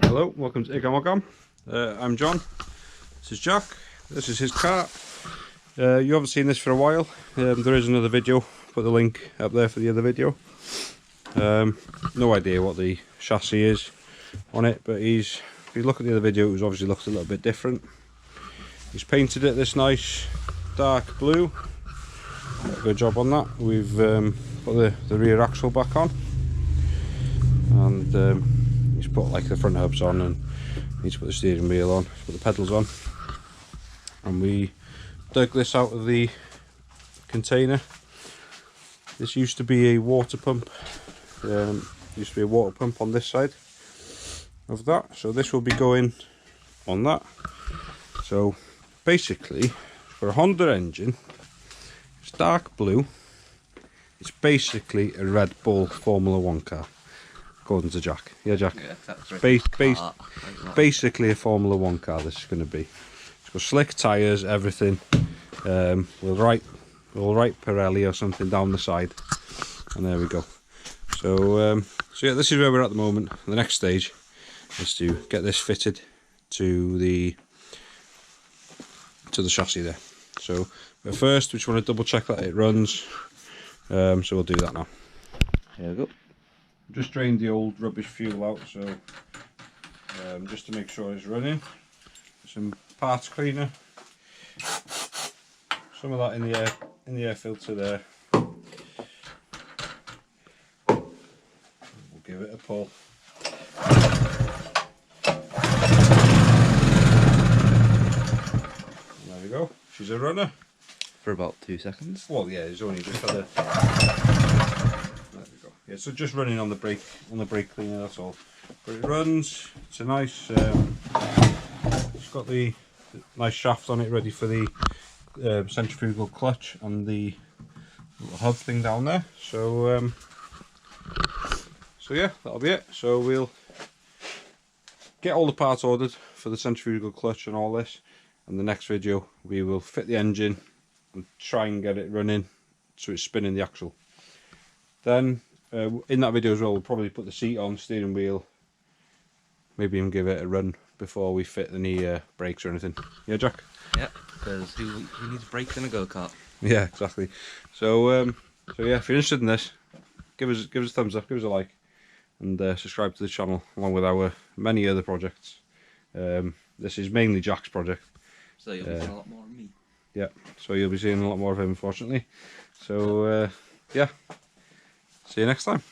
Hello, welcome to Igam. I'm John. This is Jack. This is his kart. You haven't seen this for a while. There is another video. Put the link up there for the other video. No idea what the chassis is on it, but if you look at the other video, it obviously looks a little bit different. He's painted it this nice dark blue. Good job on that. We've put the rear axle back on, and he's put like the front hubs on, and he's put the steering wheel on, put the pedals on, and we dug this out of the container. This used to be a water pump. Used to be a water pump on this side of that, so this will be going on that. So basically, for a Honda engine, it's dark blue. It's basically a Red Bull Formula 1 car, according to Jack. Yeah, Jack? Yeah, that's right. Basically a Formula 1 car this is going to be. It's got slick tyres, everything. We'll write Pirelli or something down the side, and there we go. So yeah, this is where we're at the moment. The next stage is to get this fitted to the chassis there. So, but first we just want to double check that it runs. So we'll do that now. Here we go. Just drained the old rubbish fuel out, so just to make sure it's running. Some parts cleaner. Some of that in the air filter there. We'll give it a pull. There we go. She's a runner. For about 2 seconds. Well, yeah, it's only just had a. There we go. Yeah, so just running on the brake cleaner. That's all. But it runs. It's a nice. It's got the nice shaft on it, ready for the centrifugal clutch and the little hub thing down there. So yeah, that'll be it. So we'll get all the parts ordered for the centrifugal clutch and all this, and the next video we will fit the engine and try and get it running so it's spinning the axle. Then in that video as well, we'll probably put the seat on, steering wheel, maybe even give it a run before we fit any brakes or anything. Yeah, Jack? Yeah, because who needs brakes in a go-kart? Yeah, exactly. So yeah, if you're interested in this, give us a thumbs up, give us a like, and subscribe to the channel along with our many other projects. This is mainly Jack's project. So you'll be seeing a lot more of me. Yeah, so you'll be seeing a lot more of him, unfortunately. So yeah, see you next time.